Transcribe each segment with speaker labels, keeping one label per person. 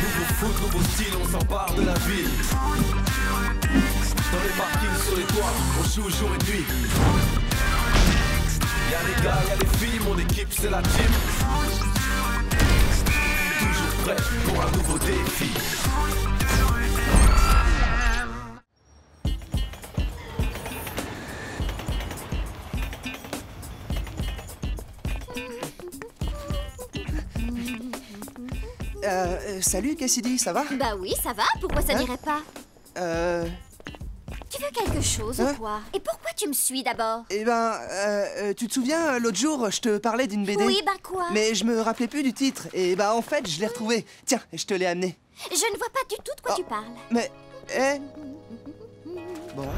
Speaker 1: Nouveau foot, nouveau style, on s'empare de la ville. Dans les parkings, sur les toits, on joue jour et nuit. Y'a les gars, y'a les filles, mon équipe c'est la team. Toujours prêt pour un nouveau défi.
Speaker 2: Salut Cassidy, ça va?
Speaker 3: Bah oui, ça va, pourquoi ça n'irait pas? Tu veux quelque chose ou quoi? Et pourquoi tu me suis d'abord?
Speaker 2: Eh ben, tu te souviens, l'autre jour, je te parlais d'une BD?
Speaker 3: Oui, bah quoi?
Speaker 2: Mais je me rappelais plus du titre, et bah en fait, je l'ai retrouvé. Tiens, je te l'ai amené.
Speaker 3: Je ne vois pas du tout de quoi tu parles.
Speaker 2: Mais, Bon.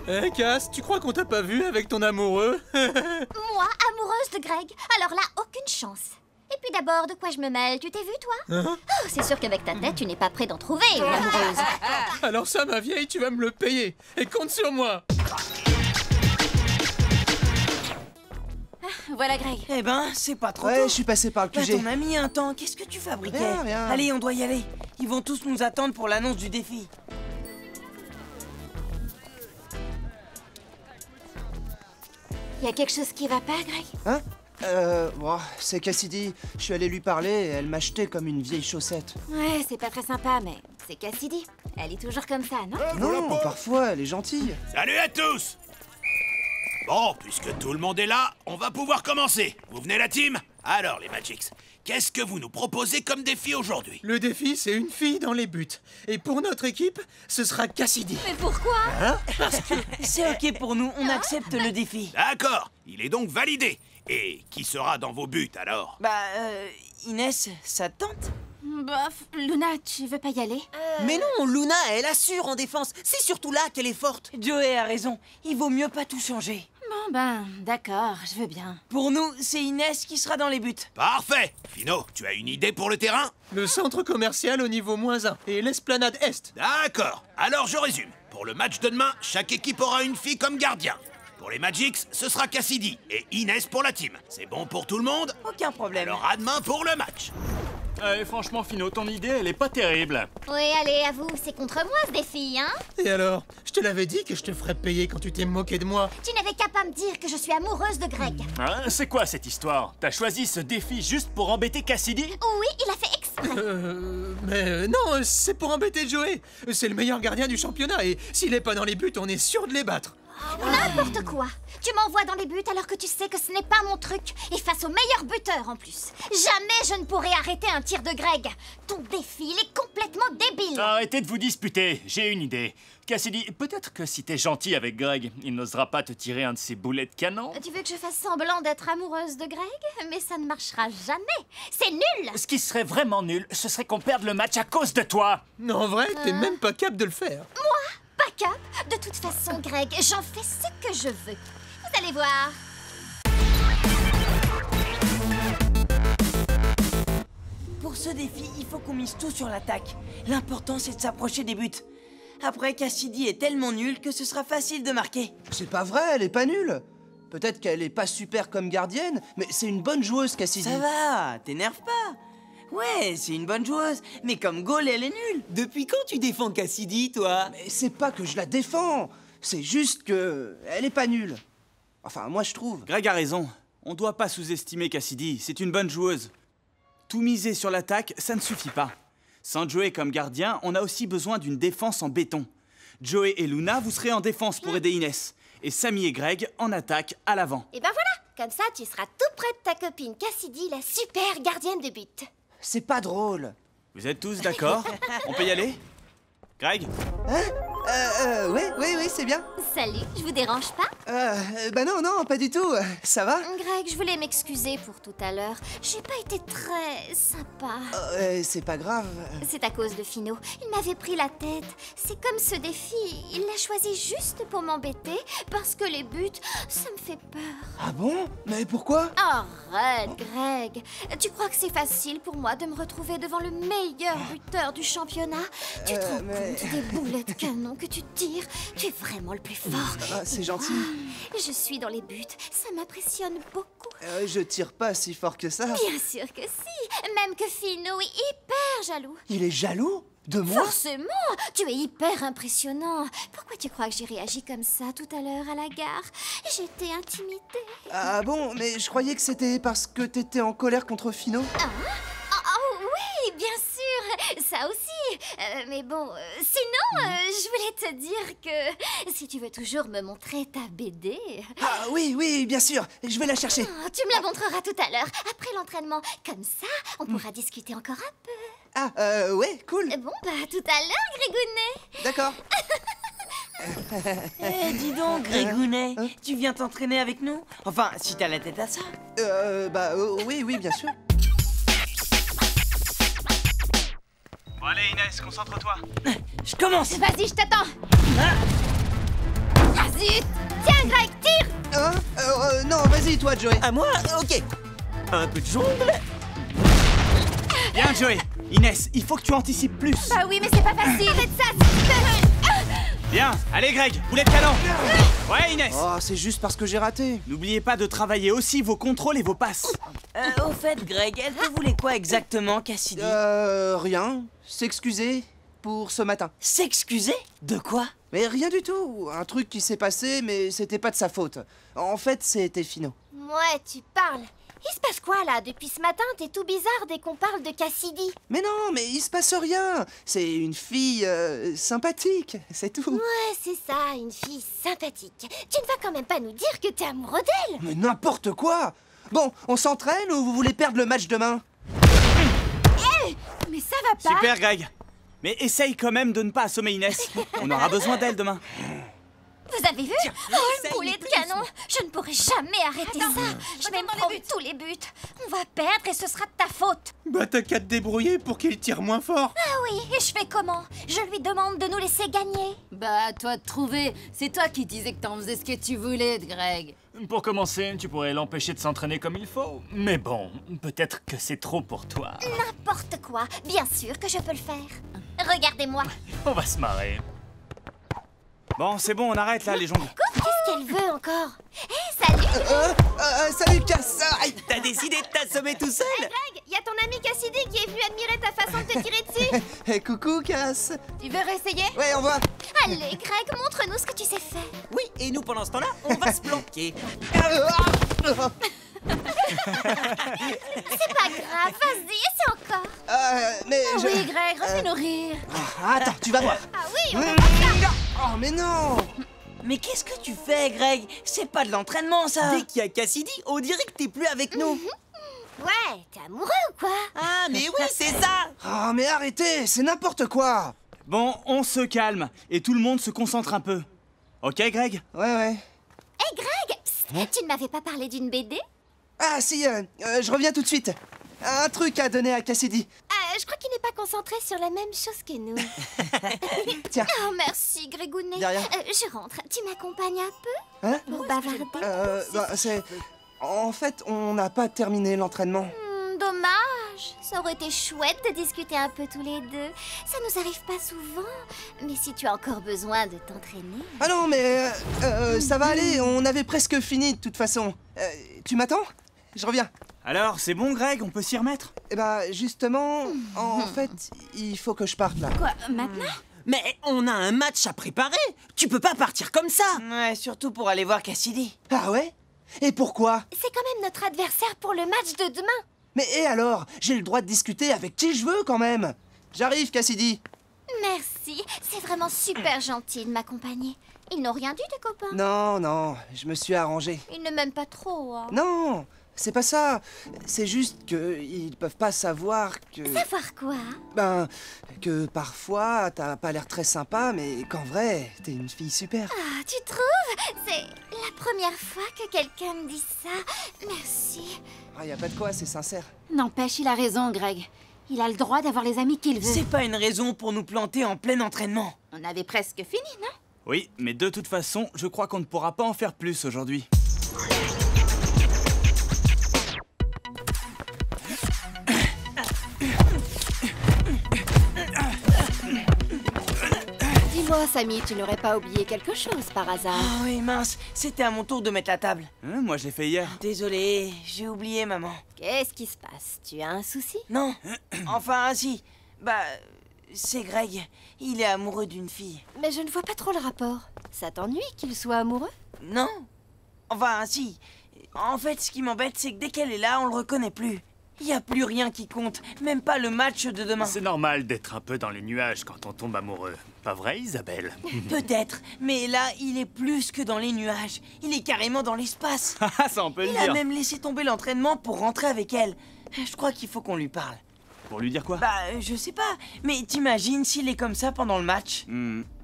Speaker 4: Eh Cass, tu crois qu'on t'a pas vu avec ton amoureux?
Speaker 3: Moi, amoureuse de Greg, alors là, aucune chance. Et puis d'abord, de quoi je me mêle? Tu t'es vu, toi? Oh, c'est sûr qu'avec ta tête, tu n'es pas prêt d'en trouver, une amoureuse.
Speaker 4: Alors ça, ma vieille, tu vas me le payer. Et compte sur moi.
Speaker 3: Voilà, Greg.
Speaker 5: Eh ben, c'est pas trop
Speaker 2: Ouais,
Speaker 5: tôt.
Speaker 2: je suis passé par le
Speaker 5: Bah,
Speaker 2: QG.
Speaker 5: ton ami un temps, qu'est-ce que tu fabriquais?
Speaker 2: Rien.
Speaker 5: Allez, on doit y aller. Ils vont tous nous attendre pour l'annonce du défi.
Speaker 3: Y a quelque chose qui va pas, Greg?
Speaker 2: Hein? Bon, c'est Cassidy. Je suis allé lui parler et elle m'a jeté comme une vieille chaussette.
Speaker 3: Ouais, c'est pas très sympa, mais c'est Cassidy. Elle est toujours comme ça, non?
Speaker 2: Non, parfois, elle est gentille.
Speaker 6: Salut à tous! Bon, puisque tout le monde est là, on va pouvoir commencer. Vous venez la team? Alors les Magics, qu'est-ce que vous nous proposez comme défi aujourd'hui?
Speaker 4: Le défi, c'est une fille dans les buts. Et pour notre équipe, ce sera Cassidy.
Speaker 3: Mais pourquoi?
Speaker 5: C'est ok pour nous, on accepte le défi.
Speaker 6: D'accord, il est donc validé. Et qui sera dans vos buts alors?
Speaker 5: Bah, Inès, ça te tente?
Speaker 3: Bof, Luna, tu veux pas y aller?
Speaker 7: Mais non, Luna, elle assure en défense. C'est surtout là qu'elle est forte.
Speaker 5: Joey a raison, il vaut mieux pas tout changer.
Speaker 3: Bon ben, d'accord, je veux bien.
Speaker 5: Pour nous, c'est Inès qui sera dans les buts.
Speaker 6: Parfait! Fino, tu as une idée pour le terrain?
Speaker 4: Le centre commercial au niveau -1 et l'esplanade Est.
Speaker 6: D'accord, alors je résume. Pour le match de demain, chaque équipe aura une fille comme gardien. Pour les Magics, ce sera Cassidy et Inès pour la team. C'est bon pour tout le monde?
Speaker 5: Aucun problème.
Speaker 6: Alors à demain pour le match.
Speaker 8: Franchement, Fino, ton idée, elle est pas terrible.
Speaker 3: Oui, allez, avoue, c'est contre moi ce défi, hein?
Speaker 4: Et alors? Je te l'avais dit que je te ferais payer quand tu t'es moqué de moi.
Speaker 3: Tu n'avais qu'à pas me dire que je suis amoureuse de Greg.
Speaker 8: Hein, c'est quoi cette histoire? T'as choisi ce défi juste pour embêter Cassidy?
Speaker 3: Oui, il a fait exprès.
Speaker 4: Non, c'est pour embêter Joey. C'est le meilleur gardien du championnat et s'il est pas dans les buts, on est sûr de les battre.
Speaker 3: N'importe quoi. Tu m'envoies dans les buts alors que tu sais que ce n'est pas mon truc. Et face au meilleur buteur en plus. Jamais je ne pourrai arrêter un tir de Greg. Ton défi, il est complètement débile.
Speaker 8: Arrêtez de vous disputer, j'ai une idée. Cassidy, peut-être que si t'es gentil avec Greg, il n'osera pas te tirer un de ses boulets de canon.
Speaker 3: Tu veux que je fasse semblant d'être amoureuse de Greg? Mais ça ne marchera jamais. C'est nul.
Speaker 8: Ce qui serait vraiment nul, ce serait qu'on perde le match à cause de toi.
Speaker 4: Non, en vrai, t'es même pas capable de le faire.
Speaker 3: Pas cap. De toute façon, Greg, j'en fais ce que je veux. Vous allez voir.
Speaker 5: Pour ce défi, il faut qu'on mise tout sur l'attaque. L'important, c'est de s'approcher des buts. Après, Cassidy est tellement nulle que ce sera facile de marquer.
Speaker 2: C'est pas vrai, elle est pas nulle. Peut-être qu'elle est pas super comme gardienne, mais c'est une bonne joueuse, Cassidy.
Speaker 5: Ça va, t'énerve pas. Ouais, c'est une bonne joueuse, mais comme goal, elle est nulle.
Speaker 7: Depuis quand tu défends Cassidy, toi?
Speaker 2: Mais c'est pas que je la défends, c'est juste que elle est pas nulle. Enfin, moi je trouve.
Speaker 9: Greg a raison. On doit pas sous-estimer Cassidy, c'est une bonne joueuse. Tout miser sur l'attaque, ça ne suffit pas. Sans Joey comme gardien, on a aussi besoin d'une défense en béton. Joey et Luna, vous serez en défense pour aider Inès. Et Sammy et Greg en attaque à l'avant.
Speaker 3: Et ben voilà. Comme ça, tu seras tout près de ta copine Cassidy, la super gardienne de but.
Speaker 2: C'est pas drôle.
Speaker 9: Vous êtes tous d'accord? On peut y aller? Greg?
Speaker 2: Oui, c'est bien.
Speaker 3: Salut, je vous dérange pas?
Speaker 2: Bah non, pas du tout. Ça va?
Speaker 3: Greg, je voulais m'excuser pour tout à l'heure. J'ai pas été très sympa.
Speaker 2: C'est pas grave.
Speaker 3: C'est à cause de Fino. Il m'avait pris la tête. C'est comme ce défi. Il l'a choisi juste pour m'embêter parce que les buts, ça me fait peur.
Speaker 2: Ah bon? Mais pourquoi?
Speaker 3: Arrête, Greg. Tu crois que c'est facile pour moi de me retrouver devant le meilleur buteur du championnat? Tu te rends compte des boulets de canon canon que tu tires. Tu es vraiment le plus fort.
Speaker 2: Ah, c'est gentil.
Speaker 3: Je suis dans les buts. Ça m'impressionne beaucoup.
Speaker 2: Je tire pas si fort que ça.
Speaker 3: Bien sûr que si. Même que Fino est hyper jaloux.
Speaker 2: Il est jaloux de moi?
Speaker 3: Forcément. Tu es hyper impressionnant. Pourquoi tu crois que j'ai réagi comme ça tout à l'heure à la gare? J'étais intimidée.
Speaker 2: Ah bon, mais je croyais que c'était parce que t'étais en colère contre Fino.
Speaker 3: Oh oui, bien sûr, ça aussi. Mais bon, sinon, je voulais te dire que si tu veux toujours me montrer ta BD...
Speaker 2: Ah oui, bien sûr, je vais la chercher.
Speaker 3: Oh, tu me la montreras tout à l'heure, après l'entraînement. Comme ça, on pourra discuter encore un peu.
Speaker 2: Ah, ouais, cool.
Speaker 3: Bon, bah, tout à l'heure, Grégounet.
Speaker 2: D'accord.
Speaker 5: Dis donc, Grégounet, tu viens t'entraîner avec nous? Enfin, si t'as la tête à ça.
Speaker 2: Oui, bien sûr.
Speaker 9: Bon allez Inès, concentre-toi.
Speaker 5: Je commence.
Speaker 3: Vas-y, je t'attends. Ah zut. Tiens, Greg, tire.
Speaker 2: Hein? Non, vas-y, toi, Joey.
Speaker 7: À moi? Ok. Un peu de jongle.
Speaker 9: Bien Joey. Inès, il faut que tu anticipes plus.
Speaker 3: Bah oui, mais c'est pas facile. Arrête ça, s'il te plaît.
Speaker 9: Bien, allez Greg, boulet de canon. Ouais Inès.
Speaker 2: Oh, c'est juste parce que j'ai raté.
Speaker 9: N'oubliez pas de travailler aussi vos contrôles et vos passes.
Speaker 5: Au fait, Greg, elle te voulait quoi exactement, Cassidy?
Speaker 2: Rien. S'excuser pour ce matin.
Speaker 5: S'excuser? De quoi?
Speaker 2: Mais rien du tout. Un truc qui s'est passé, mais c'était pas de sa faute. En fait, c'était Fino.
Speaker 3: Ouais, tu parles. Il se passe quoi, là? Depuis ce matin, t'es tout bizarre dès qu'on parle de Cassidy.
Speaker 2: Mais non, mais il se passe rien. C'est une fille sympathique, c'est tout.
Speaker 3: Ouais, c'est ça, une fille sympathique. Tu ne vas quand même pas nous dire que t'es amoureux d'elle?
Speaker 2: Mais n'importe quoi. Bon, on s'entraîne ou vous voulez perdre le match demain?
Speaker 3: Mais ça va pas.
Speaker 9: Super Greg. Mais essaye quand même de ne pas assommer Inès. On aura besoin d'elle demain.
Speaker 3: Vous avez vu? Oh, le boulet de canon! Je ne pourrai jamais arrêter ça. Je vais me prendre tous les buts. On va perdre et ce sera de ta faute.
Speaker 4: Bah t'as qu'à te débrouiller pour qu'il tire moins fort.
Speaker 3: Ah oui, et je fais comment? Je lui demande de nous laisser gagner.
Speaker 10: Bah, à toi de trouver. C'est toi qui disais que t'en faisais ce que tu voulais, Greg.
Speaker 8: Pour commencer, tu pourrais l'empêcher de s'entraîner comme il faut. Mais bon, peut-être que c'est trop pour toi.
Speaker 3: N'importe quoi. Bien sûr que je peux le faire. Regardez-moi.
Speaker 8: On va se marrer.
Speaker 9: Bon, c'est bon, on arrête là les jongles.
Speaker 3: Qu'est-ce qu'elle veut encore? Hé, salut!
Speaker 2: Salut, Cass. Aïe.
Speaker 7: T'as décidé de t'assommer tout seul?
Speaker 3: Greg, y a ton ami Cassidy qui est venu admirer ta façon de te tirer dessus.
Speaker 2: Hey, coucou, Cass.
Speaker 3: Tu veux réessayer?
Speaker 2: Ouais, on va.
Speaker 3: Allez, Greg, montre-nous ce que tu sais faire.
Speaker 7: Oui, et nous pendant ce temps-là, on va se planquer.
Speaker 3: C'est pas grave, vas-y, essaie encore.
Speaker 2: Mais je...
Speaker 10: Oui, Greg, refais-nous rire.
Speaker 2: Attends, tu vas voir.
Speaker 3: Ah oui, on va faire ça.
Speaker 2: Oh, mais non.
Speaker 5: Mais qu'est-ce que tu fais, Greg? C'est pas de l'entraînement, ça.
Speaker 7: Dès qu'il y a Cassidy, on dirait que t'es plus avec nous.
Speaker 3: Ouais, t'es amoureux ou quoi?
Speaker 7: Ah, mais oui, c'est ça.
Speaker 2: Oh, mais arrêtez, c'est n'importe quoi.
Speaker 9: Bon, on se calme et tout le monde se concentre un peu. Ok Greg?
Speaker 2: Ouais.
Speaker 3: Hé, Greg, psst, tu ne m'avais pas parlé d'une BD?
Speaker 2: Ah, si, je reviens tout de suite. Un truc à donner à Cassidy.
Speaker 3: Je crois qu'il n'est pas concentré sur la même chose que nous.
Speaker 2: Tiens.
Speaker 3: Oh, merci, Grégounet.
Speaker 2: De rien.
Speaker 3: Je rentre. Tu m'accompagnes un peu?
Speaker 2: Hein?
Speaker 3: Pour bavarder?
Speaker 2: C'est... En fait, on n'a pas terminé l'entraînement.
Speaker 3: Dommage. Ça aurait été chouette de discuter un peu tous les deux. Ça nous arrive pas souvent. Mais si tu as encore besoin de t'entraîner...
Speaker 2: Ah non, mais... ça va aller, on avait presque fini de toute façon. Tu m'attends? Je reviens.
Speaker 9: Alors, c'est bon Greg, on peut s'y remettre?
Speaker 2: Eh ben, justement, en fait, il faut que je parte là.
Speaker 10: Quoi, maintenant?
Speaker 7: Mais on a un match à préparer. Tu peux pas partir comme ça.
Speaker 5: Ouais, surtout pour aller voir Cassidy.
Speaker 2: Ah ouais? Et pourquoi?
Speaker 3: C'est quand même notre adversaire pour le match de demain.
Speaker 2: Mais et alors? J'ai le droit de discuter avec qui je veux quand même. J'arrive, Cassidy.
Speaker 3: Merci. C'est vraiment super gentil de m'accompagner. Ils n'ont rien dit, tes copains?
Speaker 2: Non, je me suis arrangé.
Speaker 3: Ils ne m'aiment pas trop, hein.
Speaker 2: Non, c'est pas ça. C'est juste qu'ils peuvent pas savoir que...
Speaker 3: Savoir quoi?
Speaker 2: Ben, que parfois, t'as pas l'air très sympa, mais qu'en vrai, t'es une fille super.
Speaker 3: Ah, tu trouves? C'est la première fois que quelqu'un me dit ça. Merci.
Speaker 2: Ah, y a pas de quoi, c'est sincère.
Speaker 10: N'empêche, il a raison, Greg. Il a le droit d'avoir les amis qu'il veut.
Speaker 5: C'est pas une raison pour nous planter en plein entraînement.
Speaker 10: On avait presque fini, non?
Speaker 9: Oui, mais de toute façon, je crois qu'on ne pourra pas en faire plus aujourd'hui.
Speaker 10: Dis-moi, Samy, tu n'aurais pas oublié quelque chose par hasard?
Speaker 5: Ah oui, mince, c'était à mon tour de mettre la table.
Speaker 9: Moi, je l'ai fait hier.
Speaker 5: Désolé, j'ai oublié, maman.
Speaker 10: Qu'est-ce qui se passe? Tu as un souci?
Speaker 5: Non, enfin, si. Bah, c'est Greg. Il est amoureux d'une fille.
Speaker 10: Mais je ne vois pas trop le rapport. Ça t'ennuie qu'il soit amoureux?
Speaker 5: Non. Enfin, si. En fait, ce qui m'embête, c'est que dès qu'elle est là, on le reconnaît plus. Il n'y a plus rien qui compte, même pas le match de demain.
Speaker 8: C'est normal d'être un peu dans les nuages quand on tombe amoureux. Pas vrai, Isabelle?
Speaker 5: Peut-être, mais là, il est plus que dans les nuages. Il est carrément dans l'espace.
Speaker 9: Ah, ça on peut le
Speaker 5: Il
Speaker 9: dire.
Speaker 5: a même laissé tomber l'entraînement pour rentrer avec elle. Je crois qu'il faut qu'on lui parle.
Speaker 9: Pour lui dire quoi?
Speaker 5: Bah, je sais pas, mais t'imagines s'il est comme ça pendant le match?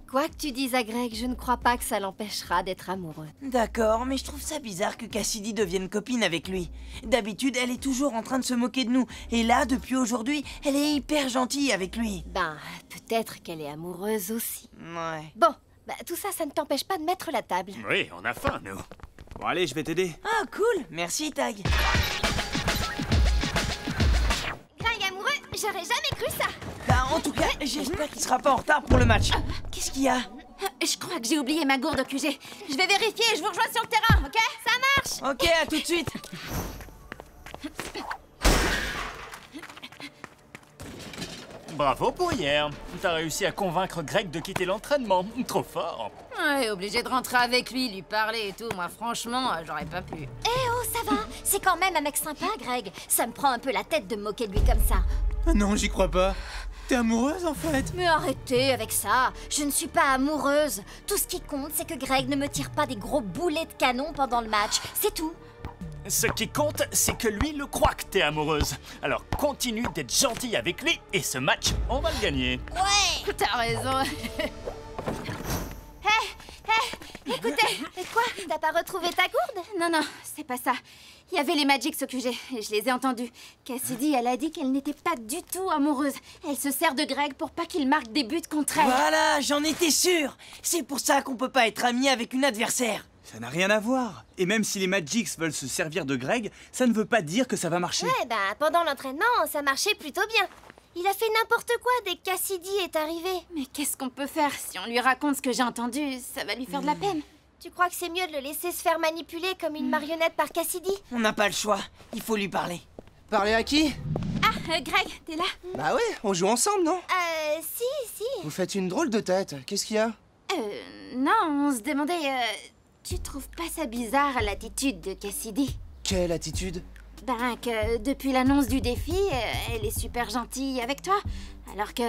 Speaker 10: Quoi que tu dises à Greg, je ne crois pas que ça l'empêchera d'être amoureux.
Speaker 5: D'accord, mais je trouve ça bizarre que Cassidy devienne copine avec lui. D'habitude, elle est toujours en train de se moquer de nous. Et là, depuis aujourd'hui, elle est hyper gentille avec lui.
Speaker 10: Ben, peut-être qu'elle est amoureuse aussi.
Speaker 5: Ouais.
Speaker 10: Bon, bah, tout ça, ça ne t'empêche pas de mettre la table.
Speaker 8: Oui, on a faim, nous.
Speaker 9: Bon, allez, je vais t'aider.
Speaker 5: Ah, cool. Merci, Tag.
Speaker 3: Greg amoureux, j'aurais jamais cru ça.
Speaker 5: Bah, en tout cas, j'espère qu'il sera pas en retard pour le match. Qu'est-ce qu'il y a?
Speaker 3: Je crois que j'ai oublié ma gourde au QG. Je vais vérifier et je vous rejoins sur le terrain, ok? Ça marche.
Speaker 5: Ok, à tout de suite.
Speaker 8: Bravo pour hier. T'as réussi à convaincre Greg de quitter l'entraînement. Trop fort.
Speaker 10: Ouais, obligé de rentrer avec lui, lui parler et tout. Moi, franchement, j'aurais pas pu.
Speaker 3: Eh oh, ça va. C'est quand même un mec sympa, Greg. Ça me prend un peu la tête de me moquer de lui comme ça.
Speaker 4: Ah non, j'y crois pas. T'es amoureuse en fait?
Speaker 3: Mais arrêtez avec ça. Je ne suis pas amoureuse. Tout ce qui compte, c'est que Greg ne me tire pas des gros boulets de canon pendant le match. C'est tout.
Speaker 8: Ce qui compte, c'est que lui le croit que t'es amoureuse. Alors continue d'être gentille avec lui et ce match, on va le gagner.
Speaker 3: Ouais.
Speaker 10: T'as raison.
Speaker 3: Écoutez, quoi? T'as pas retrouvé ta gourde?
Speaker 10: Non, non, c'est pas ça. Il y avait les Magics au QG, et je les ai entendus. Cassidy, elle a dit qu'elle n'était pas du tout amoureuse. Elle se sert de Greg pour pas qu'il marque des buts contre elle.
Speaker 5: Voilà, j'en étais sûr. C'est pour ça qu'on peut pas être amis avec une adversaire.
Speaker 9: Ça n'a rien à voir. Et même si les Magics veulent se servir de Greg, ça ne veut pas dire que ça va marcher.
Speaker 3: Ouais, bah pendant l'entraînement, ça marchait plutôt bien. Il a fait n'importe quoi dès que Cassidy est arrivé.
Speaker 10: Mais qu'est-ce qu'on peut faire? Si on lui raconte ce que j'ai entendu, ça va lui faire de la peine.
Speaker 3: Tu crois que c'est mieux de le laisser se faire manipuler comme une marionnette par Cassidy?
Speaker 5: On n'a pas le choix. Il faut lui parler.
Speaker 2: Parler à qui?
Speaker 10: Ah, Greg, t'es là?
Speaker 2: Bah ouais, on joue ensemble, non?
Speaker 3: Si.
Speaker 2: Vous faites une drôle de tête. Qu'est-ce qu'il y a?
Speaker 10: Non, on se demandait... tu trouves pas ça bizarre, l'attitude de Cassidy?
Speaker 2: Quelle attitude?
Speaker 10: Ben, que depuis l'annonce du défi, elle est super gentille avec toi. Alors que,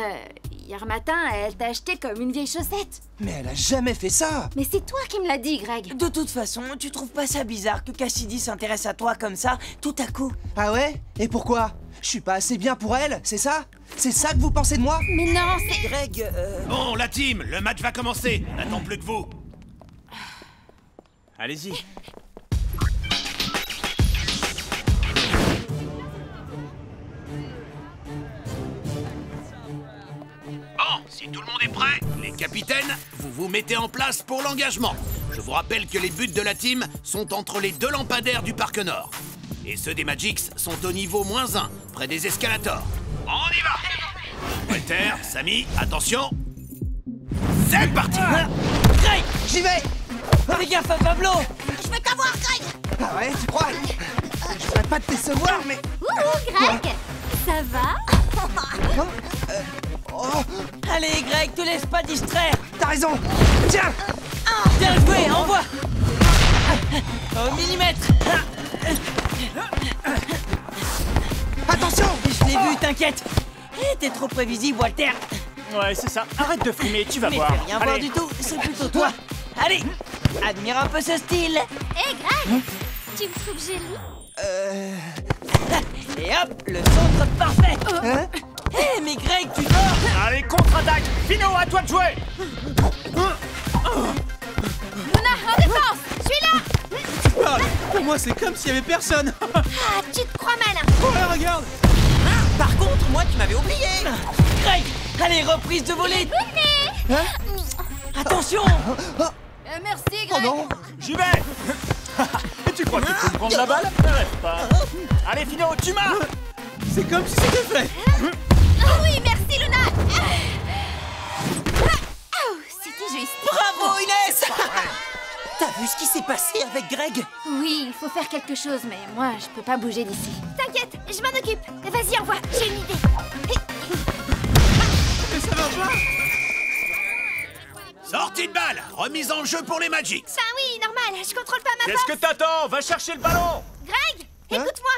Speaker 10: hier matin, elle t'a acheté comme une vieille chaussette.
Speaker 2: Mais elle a jamais fait ça!
Speaker 10: Mais c'est toi qui me l'as dit, Greg.
Speaker 5: De toute façon, tu trouves pas ça bizarre que Cassidy s'intéresse à toi comme ça, tout à coup?
Speaker 2: Ah ouais? Et pourquoi? Je suis pas assez bien pour elle, c'est ça? C'est ça que vous pensez de moi?
Speaker 10: Mais non, c'est...
Speaker 5: Greg,
Speaker 6: Bon, la team, le match va commencer. On n'attend plus que vous.
Speaker 9: Allez-y.
Speaker 6: Bon, si tout le monde est prêt, les capitaines, vous vous mettez en place pour l'engagement. Je vous rappelle que les buts de la team sont entre les deux lampadaires du Parc Nord. Et ceux des Magics sont au niveau -1, près des escalators. On y va! Walter, Samy, attention! C'est parti!
Speaker 5: Greg!
Speaker 2: J'y vais!
Speaker 5: Fais gaffe à Pablo!
Speaker 3: Je vais t'avoir, Greg!
Speaker 2: Ah ouais, tu crois? Je voudrais pas te décevoir, mais...
Speaker 3: Ouh, Greg! Ça va?
Speaker 2: Oh,
Speaker 5: Allez, Greg, te laisse pas distraire!
Speaker 2: t'as raison! Tiens!
Speaker 5: Bien joué, envoie! Au millimètre!
Speaker 2: Attention!
Speaker 5: Je l'ai vu, t'inquiète! T'es trop prévisible, Walter!
Speaker 8: Ouais, c'est ça. Arrête de frimer, tu vas
Speaker 5: Mais
Speaker 8: voir.
Speaker 5: fais rien voir
Speaker 8: Allez.
Speaker 5: du tout, c'est plutôt toi! Allez! Admire un peu ce style!
Speaker 3: Hé, Greg! Tu me trouves jolie?
Speaker 5: Et hop, le centre parfait!
Speaker 2: Hein?
Speaker 5: Hé, mais Greg, tu dors!
Speaker 8: Allez, contre-attaque. Pino, à toi de jouer.
Speaker 3: Luna, en défense! Je suis là!
Speaker 4: Parle. Pour moi, c'est comme s'il y avait personne.
Speaker 3: Ah, tu te crois malin!
Speaker 4: Ouais, regarde.
Speaker 7: Par contre, moi, tu m'avais oublié.
Speaker 5: Greg! Allez, reprise de volée! Attention!
Speaker 10: Merci,
Speaker 2: Oh
Speaker 10: Greg.
Speaker 2: non!
Speaker 8: J'y vais. Et tu crois que tu peux me prendre la balle? Ne rêve pas. Allez, Pino, tu m'as.
Speaker 4: C'est comme si c'était fait.
Speaker 3: Oh oui, merci, Luna! Oh, c'était
Speaker 10: juste.
Speaker 5: Bravo, Inès! T'as vu ce qui s'est passé avec Greg?
Speaker 10: Oui, il faut faire quelque chose, mais moi, je peux pas bouger d'ici.
Speaker 3: T'inquiète, je m'en occupe. Vas-y, envoie, j'ai une idée.
Speaker 4: Mais ça va pas!
Speaker 6: Sortie de balle, remise en jeu pour les Magics.
Speaker 3: Ben oui, normal, je contrôle pas ma
Speaker 8: Qu'est-ce
Speaker 3: force.
Speaker 8: que t'attends? Va chercher le ballon!
Speaker 3: Greg, écoute-moi.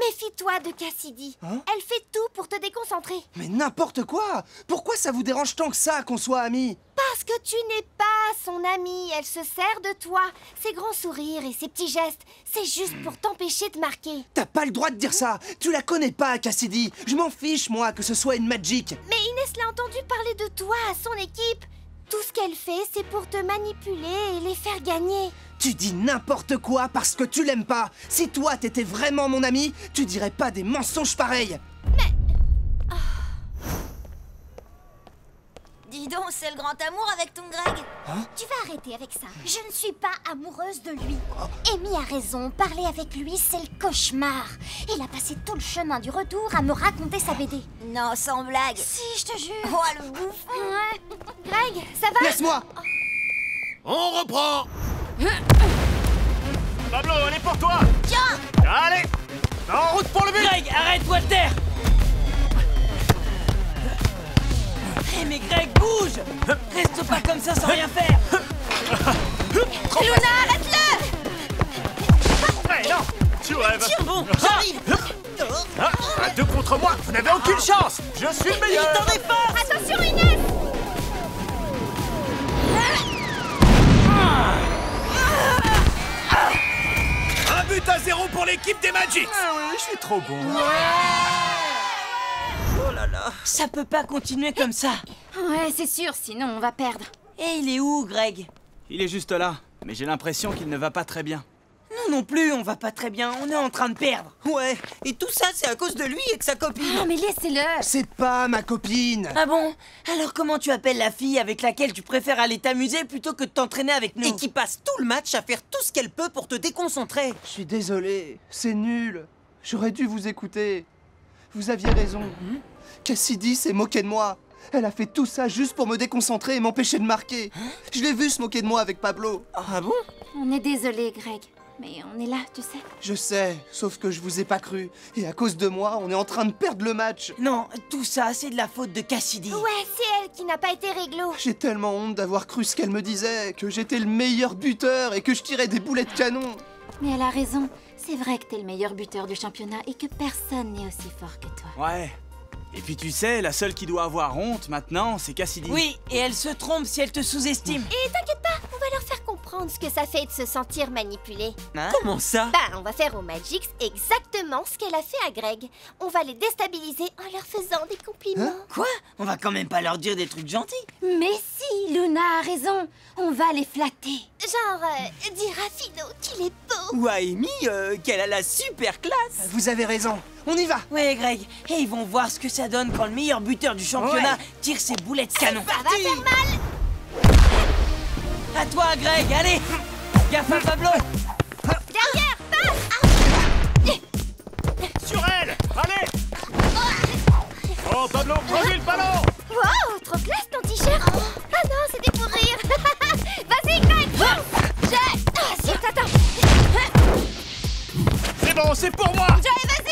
Speaker 3: Méfie-toi de Cassidy. Elle fait tout pour te déconcentrer.
Speaker 2: Mais n'importe quoi! Pourquoi ça vous dérange tant que ça qu'on soit amis?
Speaker 3: Parce que tu n'es pas son amie. Elle se sert de toi. Ses grands sourires et ses petits gestes, c'est juste pour t'empêcher de marquer.
Speaker 2: T'as pas le droit de dire ça! Tu la connais pas, Cassidy! Je m'en fiche, moi, que ce soit une Magic!
Speaker 3: Mais Inès l'a entendu parler de toi à son équipe. Tout ce qu'elle fait, c'est pour te manipuler et les faire gagner.
Speaker 2: Tu dis n'importe quoi parce que tu l'aimes pas! Si toi t'étais vraiment mon ami, tu dirais pas des mensonges pareils!
Speaker 3: Dis donc, c'est le grand amour avec ton Greg. Tu vas arrêter avec ça. Je ne suis pas amoureuse de lui. Amy a raison, parler avec lui, c'est le cauchemar. Il a passé tout le chemin du retour à me raconter sa BD. Non, sans blague. Si, je te jure. Oh, le bouffon. Ouais. Greg, ça va?
Speaker 2: Laisse-moi!
Speaker 6: On reprend.
Speaker 8: Pablo, elle est pour toi!
Speaker 3: Tiens!
Speaker 8: Allez! En route pour le but!
Speaker 5: Greg, arrête-toi de terre! Hé, mais Greg, bouge! Reste pas comme ça sans rien faire!
Speaker 3: Luna, arrête-le!
Speaker 8: Ouais, non! Tu rêves!
Speaker 5: Tiens bon, j'arrive!
Speaker 8: À deux contre moi, vous n'avez aucune chance! Je suis le meilleur!
Speaker 5: Il t'en dépasse!
Speaker 3: Attention, Inès!
Speaker 6: Un but à 0 pour l'équipe des Magics.
Speaker 8: Ah oui, je suis trop bon!
Speaker 5: Oh là là! Ça peut pas continuer comme ça!
Speaker 10: Ouais, c'est sûr, sinon on va perdre.
Speaker 5: Et il est où, Greg?
Speaker 9: Il est juste là, mais j'ai l'impression qu'il ne va pas très bien.
Speaker 5: Nous non plus, on va pas très bien, on est en train de perdre!
Speaker 7: Ouais, et tout ça, c'est à cause de lui et de sa copine.
Speaker 10: Oh, mais laissez-le.
Speaker 2: C'est pas ma copine!
Speaker 5: Ah bon? Alors comment tu appelles la fille avec laquelle tu préfères aller t'amuser plutôt que de t'entraîner avec nous?
Speaker 7: Et qui passe tout le match à faire tout ce qu'elle peut pour te déconcentrer.
Speaker 2: Je suis désolé, c'est nul. J'aurais dû vous écouter. Vous aviez raison. Cassidy s'est moquée de moi. Elle a fait tout ça juste pour me déconcentrer et m'empêcher de marquer. Je l'ai vu se moquer de moi avec Pablo.
Speaker 7: Ah bon?
Speaker 10: On est désolé, Greg. Mais on est là, tu sais.
Speaker 2: Je sais, sauf que je vous ai pas cru. Et à cause de moi, on est en train de perdre le match.
Speaker 5: Non, tout ça, c'est de la faute de Cassidy.
Speaker 3: Ouais, c'est elle qui n'a pas été réglo.
Speaker 2: J'ai tellement honte d'avoir cru ce qu'elle me disait, que j'étais le meilleur buteur et que je tirais des boulets de canon.
Speaker 10: Mais elle a raison. C'est vrai que t'es le meilleur buteur du championnat et que personne n'est aussi fort que toi.
Speaker 9: Ouais. Et puis tu sais, la seule qui doit avoir honte maintenant, c'est Cassidy.
Speaker 5: Oui, et elle se trompe si elle te sous-estime.
Speaker 3: Et t'inquiète pas, on va leur faire comprendre ce que ça fait de se sentir manipulé.
Speaker 7: Comment ça?
Speaker 3: Bah, on va faire aux Magics exactement ce qu'elle a fait à Greg. On va les déstabiliser en leur faisant des compliments.
Speaker 5: Quoi? On va quand même pas leur dire des trucs gentils.
Speaker 10: Mais si, Luna a raison. On va les flatter.
Speaker 3: Genre, dire à Fido qu'il est beau.
Speaker 7: Ou à Amy, qu'elle a la super classe.
Speaker 2: Vous avez raison. On y va.
Speaker 5: Ouais, Greg, et ils vont voir ce que ça donne quand le meilleur buteur du championnat tire ses boulets de canon.
Speaker 3: Ça va faire mal.
Speaker 5: À toi, Greg, allez! Gaffe à Pablo!
Speaker 3: Derrière, passe.
Speaker 8: Sur elle! Allez! Oh, Pablo, prends-lui le ballon!
Speaker 3: Wow, trop classe ton t-shirt. Ah non, c'était pour rire. Vas-y, Greg, force. Si, attends.
Speaker 8: C'est bon, c'est pour moi!
Speaker 3: Joey, vas-y.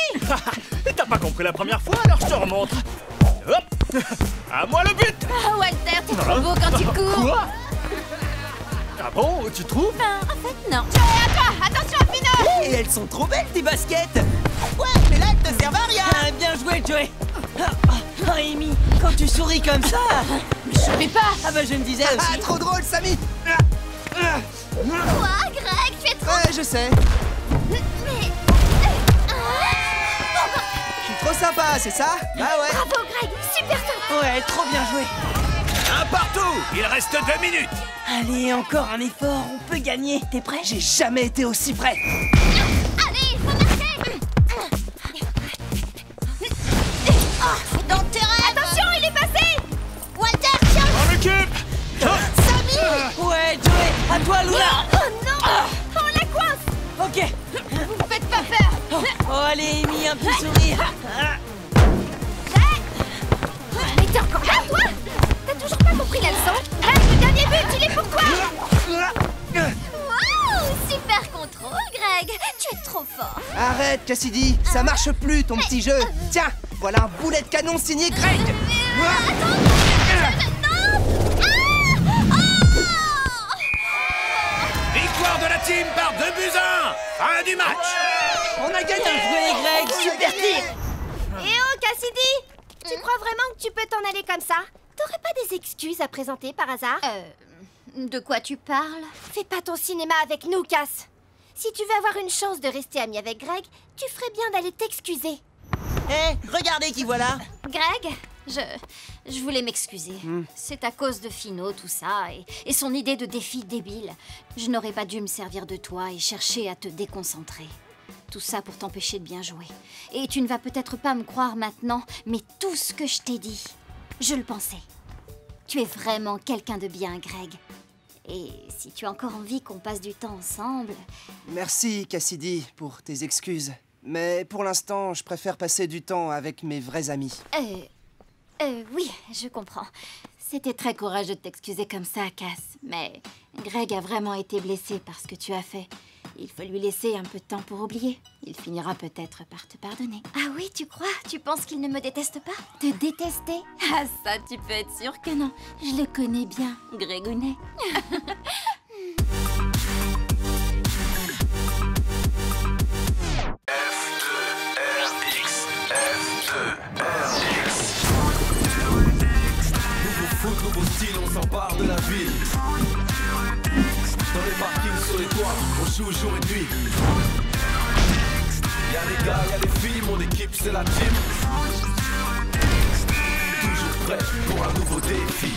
Speaker 8: T'as pas compris la première fois, alors je te remontre. Hop! À moi le but!
Speaker 10: Oh, Walter, t'es trop beau quand tu cours.
Speaker 8: Quoi? Ah bon, tu trouves?
Speaker 10: En fait, non.
Speaker 3: Joey, à toi. Attention, Fido.
Speaker 7: Et elles sont trop belles, tes baskets. Ouais, mais là, elles te servent à rien.
Speaker 5: Ah, bien joué, Joey! Oh, Amy, quand tu souris comme ça!
Speaker 10: Mais je fais pas.
Speaker 5: Ah bah je me disais
Speaker 2: Ah,
Speaker 5: aussi!
Speaker 2: trop drôle, Samy.
Speaker 3: Quoi, Greg, tu es trop...
Speaker 2: Ouais, je sais.
Speaker 3: Mais...
Speaker 2: Je suis trop sympa, c'est ça? Bah ouais.
Speaker 3: Bravo, Greg. Super top.
Speaker 5: Ouais, trop bien joué!
Speaker 6: Un partout. Il reste 2 minutes.
Speaker 5: Allez, encore un effort, on peut gagner! T'es prêt?
Speaker 2: J'ai jamais été aussi près.
Speaker 3: Allez, faut marquer. C'est dans le terrain. Attention, il est passé. Walter, tiens.
Speaker 8: En équipe!
Speaker 3: Samy.
Speaker 5: Ouais, Joey! À toi, Luna!
Speaker 3: Oh non. On la coince.
Speaker 5: Ok!
Speaker 3: Vous me faites pas peur.
Speaker 5: Oh, allez, Amy, un petit sourire!
Speaker 3: Mais t'es encore là, toi? T'as toujours pas compris la leçon? dernier but, il est pour toi. Wow, super contrôle, Greg. Tu es trop fort.
Speaker 2: Arrête, Cassidy, ça marche plus ton petit jeu. Tiens, voilà un boulet de canon signé Greg.
Speaker 6: Victoire de la team par 2-1. Fin du match.
Speaker 2: On a gagné.
Speaker 5: Bien joué, Greg, super tir.
Speaker 3: Eh oh, Cassidy, tu crois vraiment que tu peux t'en aller comme ça? T'aurais pas des excuses à présenter par hasard? De quoi tu parles? Fais pas ton cinéma avec nous, Cass. Si tu veux avoir une chance de rester ami avec Greg, tu ferais bien d'aller t'excuser.
Speaker 7: Hé, regardez qui voilà.
Speaker 3: Greg, je voulais m'excuser. C'est à cause de Fino, tout ça, et son idée de défi débile. Je n'aurais pas dû me servir de toi et chercher à te déconcentrer. Tout ça pour t'empêcher de bien jouer. Et tu ne vas peut-être pas me croire maintenant, mais tout ce que je t'ai dit, je le pensais. Tu es vraiment quelqu'un de bien, Greg. Et si tu as encore envie qu'on passe du temps ensemble...
Speaker 2: Merci, Cassidy, pour tes excuses. Mais pour l'instant, je préfère passer du temps avec mes vrais amis.
Speaker 3: Oui, je comprends. C'était très courageux de t'excuser comme ça, Cass. Mais Greg a vraiment été blessé par ce que tu as fait. Il faut lui laisser un peu de temps pour oublier. Il finira peut-être par te pardonner. Ah oui, tu crois? Tu penses qu'il ne me déteste pas? Te détester? Ah ça, tu peux être sûr que non. Je le connais bien, Grégounet.
Speaker 1: Nouveau foot, nouveau style, on s'empare de la ville. Dans les parkings, sur les toits, on joue jour et nuit. Y'a les gars, y'a les filles, mon équipe c'est la team. Toujours prêt pour un nouveau défi.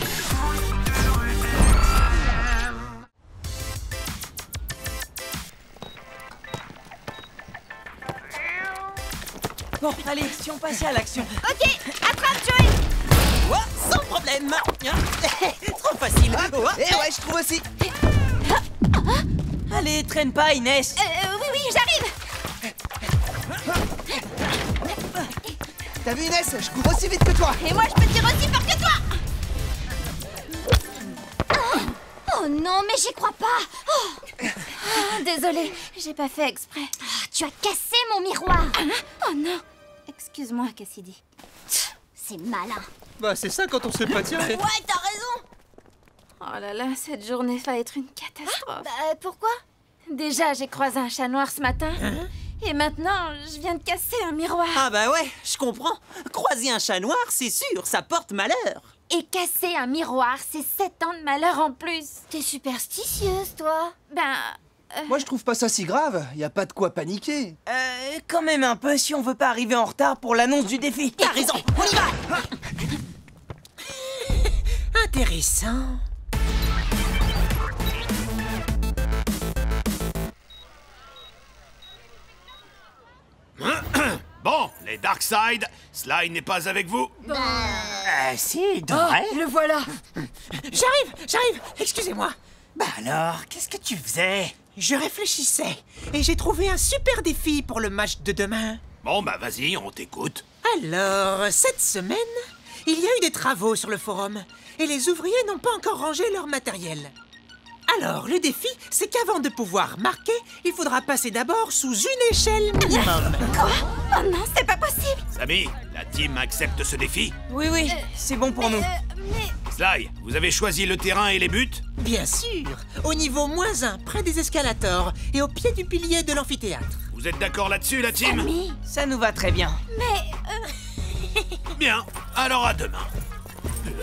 Speaker 5: Bon, allez, si on passait à l'action.
Speaker 3: Ok, attrape Joey.
Speaker 7: Ouais, sans problème. Trop facile.
Speaker 2: Et ouais, je trouve aussi.
Speaker 5: Allez, traîne pas, Inès.
Speaker 3: Oui, j'arrive.
Speaker 2: T'as vu, Inès? Je cours aussi vite que toi.
Speaker 3: Et moi, je peux tirer aussi fort que toi. Oh non, mais j'y crois pas. Désolée, j'ai pas fait exprès. Tu as cassé mon miroir. Oh non. Excuse-moi, Cassidy. C'est malin.
Speaker 4: Bah, c'est ça quand on se fait pas tirer.
Speaker 3: Ouais, t'as raison.
Speaker 10: Oh là là, cette journée va être une catastrophe.
Speaker 3: Pourquoi?
Speaker 10: Déjà, j'ai croisé un chat noir ce matin. Et maintenant, je viens de casser un miroir.
Speaker 7: Ah bah ouais, je comprends. Croiser un chat noir, c'est sûr, ça porte malheur.
Speaker 10: Et casser un miroir, c'est 7 ans de malheur en plus.
Speaker 3: T'es superstitieuse, toi.
Speaker 2: Moi, je trouve pas ça si grave. Y a pas de quoi paniquer.
Speaker 5: Quand même un peu si on veut pas arriver en retard pour l'annonce du défi.
Speaker 7: T'as raison, on y va.
Speaker 11: Intéressant.
Speaker 6: Bon, les Darkside, Sly n'est pas avec vous?
Speaker 11: Si, il devrait.
Speaker 5: Le voilà.
Speaker 11: J'arrive, excusez-moi. Bah alors, qu'est-ce que tu faisais? Je réfléchissais et j'ai trouvé un super défi pour le match de demain.
Speaker 6: Bon, bah vas-y, on t'écoute.
Speaker 11: Alors, cette semaine, il y a eu des travaux sur le forum et les ouvriers n'ont pas encore rangé leur matériel. Alors, le défi, c'est qu'avant de pouvoir marquer, il faudra passer d'abord sous une échelle minimum.
Speaker 10: Quoi? Oh non, c'est pas possible.
Speaker 6: Samy, la team accepte ce défi?
Speaker 5: Oui, c'est bon pour nous.
Speaker 6: Sly, vous avez choisi le terrain et les buts?
Speaker 11: Bien sûr, au niveau -1, près des escalators et au pied du pilier de l'amphithéâtre.
Speaker 6: Vous êtes d'accord là-dessus, la team?
Speaker 10: Samy.
Speaker 5: Ça nous va très bien.
Speaker 6: Bien, alors à demain.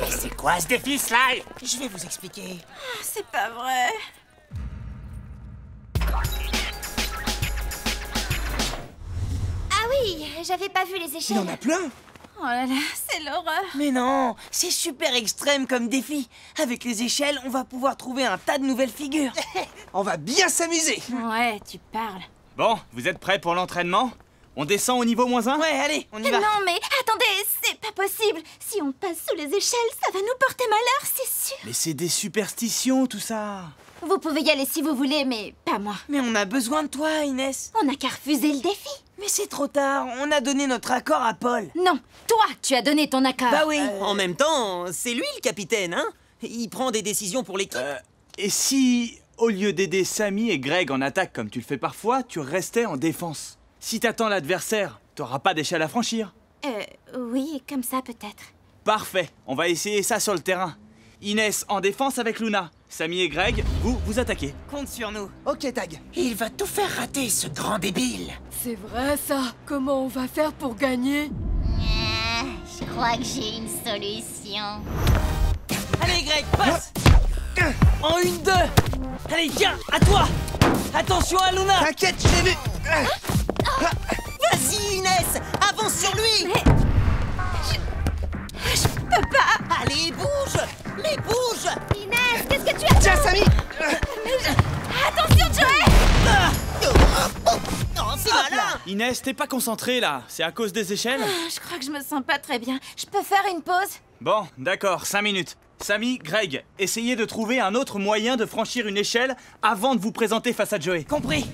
Speaker 11: C'est quoi ce défi, Sly? Je vais vous expliquer.
Speaker 10: C'est pas vrai.
Speaker 3: Ah oui, j'avais pas vu les
Speaker 2: Il y
Speaker 3: échelles.
Speaker 2: en a plein.
Speaker 10: Oh là là, c'est l'horreur.
Speaker 5: Mais non, c'est super extrême comme défi. Avec les échelles, on va pouvoir trouver un tas de nouvelles figures.
Speaker 2: On va bien s'amuser.
Speaker 10: Ouais, tu parles.
Speaker 9: Bon, vous êtes prêts pour l'entraînement? On descend au niveau -1?
Speaker 5: Ouais, allez, on y va.
Speaker 10: Non, mais attendez, c'est pas possible. Si on passe sous les échelles, ça va nous porter malheur, c'est sûr.
Speaker 9: Mais c'est des superstitions, tout ça.
Speaker 10: Vous pouvez y aller si vous voulez, mais pas moi.
Speaker 5: Mais on a besoin de toi, Inès.
Speaker 10: On n'a qu'à refuser le défi.
Speaker 5: Mais c'est trop tard, on a donné notre accord à Paul.
Speaker 10: Non, toi, tu as donné ton accord.
Speaker 5: Bah oui.
Speaker 7: En même temps, c'est lui le capitaine, hein? Il prend des décisions pour l'équipe.
Speaker 9: Et si, au lieu d'aider Samy et Greg en attaque comme tu le fais parfois, tu restais en défense? Si t'attends l'adversaire, t'auras pas d'échelle à franchir.
Speaker 10: Oui, comme ça peut-être.
Speaker 9: Parfait, on va essayer ça sur le terrain. Inès en défense avec Luna. Samy et Greg, vous attaquez.
Speaker 5: Compte sur nous.
Speaker 2: Ok, Tag.
Speaker 11: Il va tout faire rater, ce grand débile.
Speaker 12: C'est vrai ça. Comment on va faire pour gagner?
Speaker 3: Je crois que j'ai une solution.
Speaker 5: Allez Greg, passe. En 1-2. Allez, tiens, à toi. Attention à Luna.
Speaker 2: T'inquiète, je l'ai vu.
Speaker 7: Vas-y, Inès, avance sur lui.
Speaker 10: Mais... Je peux pas.
Speaker 7: Allez, bouge. Mais bouge.
Speaker 10: Inès, qu'est-ce que tu as?
Speaker 2: Tiens, Samy.
Speaker 10: Attention, Joey.
Speaker 7: Oh, c'est malin.
Speaker 9: Inès, t'es pas concentrée là, c'est à cause des échelles?
Speaker 10: Je crois que je me sens pas très bien. Je peux faire une pause?
Speaker 9: Bon, d'accord, 5 minutes. Samy, Greg, essayez de trouver un autre moyen de franchir une échelle avant de vous présenter face à Joey.
Speaker 5: Compris.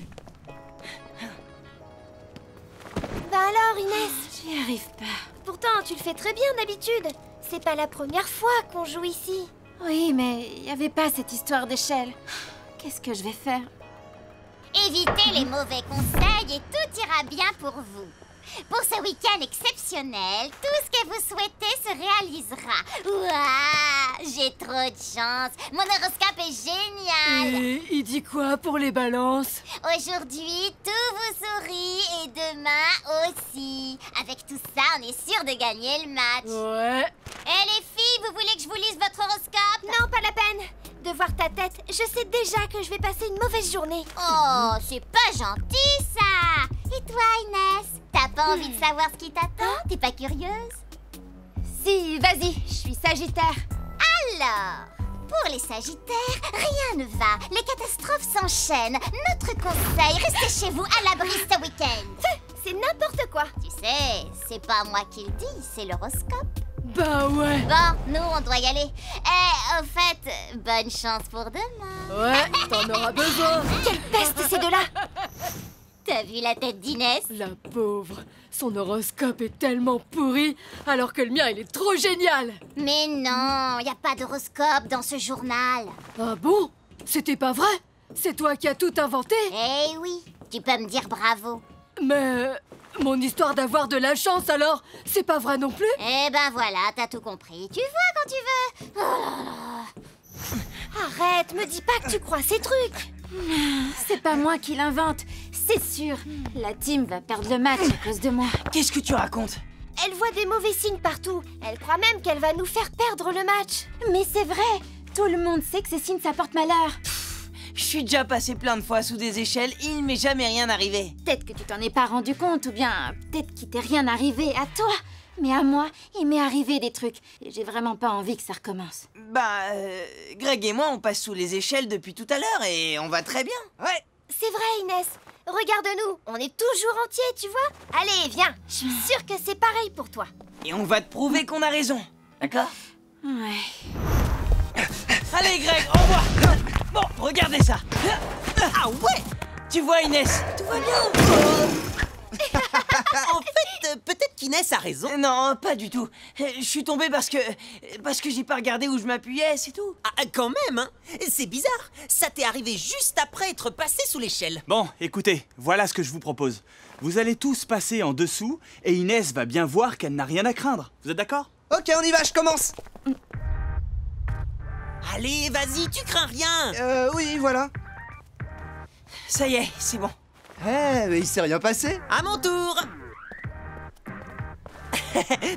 Speaker 3: Bah alors, Inès?
Speaker 10: J'y arrive pas.
Speaker 3: Pourtant, tu le fais très bien d'habitude. C'est pas la première fois qu'on joue ici.
Speaker 10: Oui, mais il y avait pas cette histoire d'échelle. Qu'est-ce que je vais faire?
Speaker 3: Évitez les mauvais conseils et tout ira bien pour vous. Pour ce week-end exceptionnel, tout ce que vous souhaitez se réalisera. Ouah, j'ai trop de chance. Mon horoscope est génial.
Speaker 12: Et il dit quoi pour les balances?
Speaker 3: Aujourd'hui, tout vous sourit et demain aussi. Avec tout ça, on est sûr de gagner le match.
Speaker 12: Ouais.
Speaker 3: Eh les filles, vous voulez que je vous lise votre horoscope? Non, pas la peine. De voir ta tête, je sais déjà que je vais passer une mauvaise journée. Oh, c'est pas gentil ça. Et toi, Inès? T'as pas envie de savoir ce qui t'attend? T'es pas curieuse?
Speaker 10: Si, vas-y, je suis Sagittaire.
Speaker 3: Alors, pour les Sagittaires, rien ne va. Les catastrophes s'enchaînent. Notre conseil, restez chez vous à l'abri ce week-end. C'est n'importe quoi. Tu sais, c'est pas moi qui le dis, c'est l'horoscope.
Speaker 12: Bah ouais.
Speaker 3: Bon, nous, on doit y aller. Au fait, bonne chance pour demain.
Speaker 12: Ouais, t'en auras besoin.
Speaker 3: Quelle peste, ces deux-là! T'as vu la tête d'Inès?
Speaker 12: La pauvre. Son horoscope est tellement pourri, alors que le mien, il est trop génial.
Speaker 3: Mais non, y a pas d'horoscope dans ce journal.
Speaker 12: Ah bon? C'était pas vrai? C'est toi qui as tout inventé?
Speaker 3: Eh oui, tu peux me dire bravo.
Speaker 12: Mais... mon histoire d'avoir de la chance, alors, c'est pas vrai non plus?
Speaker 3: Eh ben voilà, t'as tout compris. Tu vois quand tu veux. Oh là là. Arrête, me dis pas que tu crois ces trucs.
Speaker 10: C'est pas moi qui l'invente, c'est sûr. La team va perdre le match à cause de moi.
Speaker 5: Qu'est-ce que tu racontes?
Speaker 3: Elle voit des mauvais signes partout. Elle croit même qu'elle va nous faire perdre le match.
Speaker 10: Mais c'est vrai, tout le monde sait que ces signes ça porte malheur.
Speaker 5: Je suis déjà passé plein de fois sous des échelles, il m'est jamais rien arrivé.
Speaker 10: Peut-être que tu t'en es pas rendu compte, ou bien peut-être qu'il t'est rien arrivé à toi. Mais à moi, il m'est arrivé des trucs, et j'ai vraiment pas envie que ça recommence.
Speaker 5: Bah, Greg et moi, on passe sous les échelles depuis tout à l'heure, et on va très bien.
Speaker 3: Ouais. C'est vrai, Inès. Regarde-nous, on est toujours entiers, tu vois. Allez, viens, je suis sûre que c'est pareil pour toi.
Speaker 5: Et on va te prouver qu'on a raison, d'accord?
Speaker 10: Ouais.
Speaker 5: Allez, Greg, au revoir. Bon, regardez ça. Ah ouais. Tu vois, Inès? Tout va bien.
Speaker 7: En fait, peut-être qu'Inès a raison.
Speaker 5: Non, pas du tout. Je suis tombé parce que j'ai pas regardé où je m'appuyais, c'est tout.
Speaker 7: Ah, quand même, hein. C'est bizarre. Ça t'est arrivé juste après être passé sous l'échelle.
Speaker 9: Bon, écoutez, voilà ce que je vous propose. Vous allez tous passer en dessous et Inès va bien voir qu'elle n'a rien à craindre. Vous êtes d'accord?
Speaker 2: Ok, on y va, je commence.
Speaker 7: Allez, vas-y, tu crains rien.
Speaker 2: Oui, voilà.
Speaker 5: Ça y est, c'est bon.
Speaker 2: Mais il s'est rien passé.
Speaker 7: À mon tour.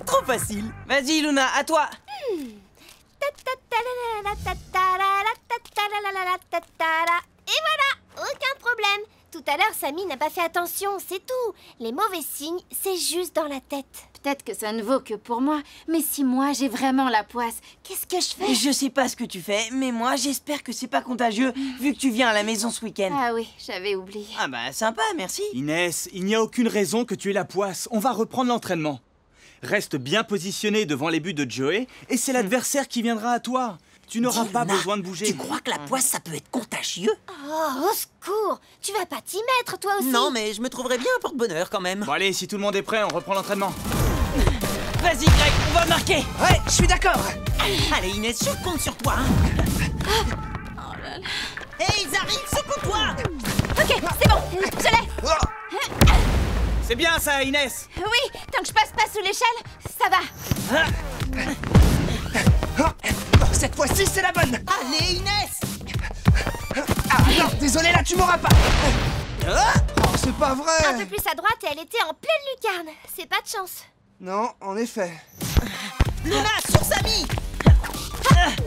Speaker 7: Trop facile.
Speaker 5: Vas-y, Luna, à toi.
Speaker 3: Et voilà, aucun problème. Tout à l'heure, Samy n'a pas fait attention, c'est tout. Les mauvais signes, c'est juste dans la tête.
Speaker 10: Peut-être que ça ne vaut que pour moi, mais si moi j'ai vraiment la poisse, qu'est-ce que je fais?
Speaker 5: Je sais pas ce que tu fais, mais moi j'espère que c'est pas contagieux vu que tu viens à la maison ce week-end.
Speaker 10: Ah oui, j'avais oublié.
Speaker 5: Ah bah sympa, merci.
Speaker 9: Inès, il n'y a aucune raison que tu aies la poisse. On va reprendre l'entraînement. Reste bien positionné devant les buts de Joey et c'est l'adversaire qui viendra à toi. Tu n'auras pas besoin de bouger.
Speaker 7: Tu crois que la poisse, ça peut être contagieux?
Speaker 3: Oh, au secours! Tu vas pas t'y mettre, toi aussi?
Speaker 7: Non, mais je me trouverais bien un porte-bonheur quand même.
Speaker 9: Bon allez, si tout le monde est prêt, on reprend l'entraînement.
Speaker 5: Vas-y, Greg, on va marquer.
Speaker 2: Ouais, je suis d'accord.
Speaker 7: Allez, Inès, je compte sur toi.
Speaker 10: Oh là là.
Speaker 7: Hé, ils arrivent, secoue-toi.
Speaker 10: Ok, c'est bon, je l'ai.
Speaker 9: C'est bien ça, Inès.
Speaker 10: Oui, tant que je passe pas sous l'échelle, ça va.
Speaker 2: Oh, cette fois-ci, c'est la bonne.
Speaker 7: Allez, Inès.
Speaker 2: Ah non, désolé, là, tu m'auras pas. Oh, c'est pas vrai.
Speaker 3: Un peu plus à droite et elle était en pleine lucarne. C'est pas de chance.
Speaker 2: Non, en effet.
Speaker 7: Luna, sur Samy.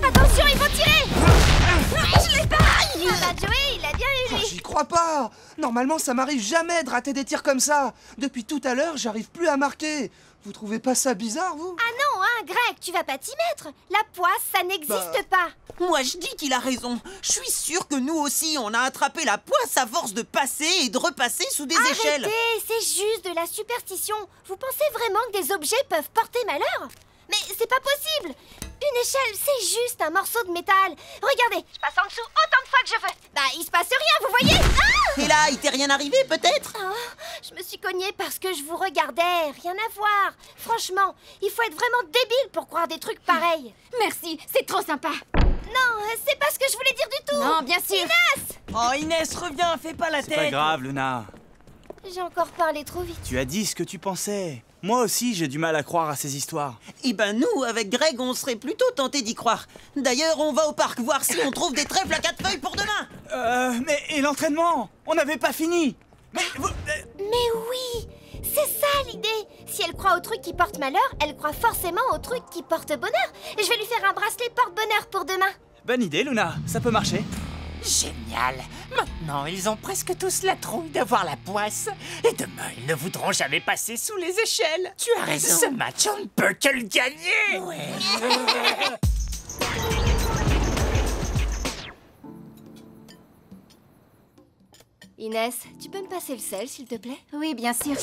Speaker 3: Attention, ils vont tirer. Je l'ai pas. Ah bah Joey, il a bien eu lui.
Speaker 2: J'y crois pas. Normalement, ça m'arrive jamais de rater des tirs comme ça. Depuis tout à l'heure, j'arrive plus à marquer. Vous trouvez pas ça bizarre, vous?
Speaker 3: Ah non, hein, Greg, tu vas pas t'y mettre. La poisse, ça n'existe pas.
Speaker 7: Moi, je dis qu'il a raison. Je suis sûr que nous aussi, on a attrapé la poisse à force de passer et de repasser sous des échelles.
Speaker 3: Arrêtez, c'est juste de la superstition. Vous pensez vraiment que des objets peuvent porter malheur? Mais c'est pas possible. Une échelle, c'est juste un morceau de métal. Regardez, je passe en dessous autant de fois que je veux. Bah, il se passe rien, vous voyez? Ah!
Speaker 7: Et là, il t'est rien arrivé, peut-être?
Speaker 3: Oh, je me suis cognée parce que je vous regardais. Rien à voir. Franchement, il faut être vraiment débile pour croire des trucs pareils.
Speaker 10: Merci, c'est trop sympa.
Speaker 3: Non, c'est pas ce que je voulais dire du tout.
Speaker 10: Non, bien sûr.
Speaker 3: Inès!
Speaker 5: Oh, Inès, reviens, fais pas la tête.
Speaker 9: C'est pas grave, Luna.
Speaker 3: J'ai encore parlé trop vite.
Speaker 9: Tu as dit ce que tu pensais. Moi aussi, j'ai du mal à croire à ces histoires.
Speaker 7: Eh ben nous, avec Greg, on serait plutôt tentés d'y croire. D'ailleurs, on va au parc voir si on trouve des trèfles à 4 feuilles pour demain.
Speaker 9: Mais et l'entraînement? On n'avait pas fini.
Speaker 3: Mais oui, c'est ça l'idée. Si elle croit au truc qui porte malheur, elle croit forcément au truc qui porte bonheur. Je vais lui faire un bracelet porte-bonheur pour demain.
Speaker 9: Bonne idée, Luna. Ça peut marcher.
Speaker 11: Génial. Maintenant, ils ont presque tous la trouille d'avoir la poisse. Et demain, ils ne voudront jamais passer sous les échelles. Tu as raison. Ce match, on ne peut que le gagner. Ouais.
Speaker 3: Inès, tu peux me passer le sel, s'il te plaît?
Speaker 10: Oui, bien sûr.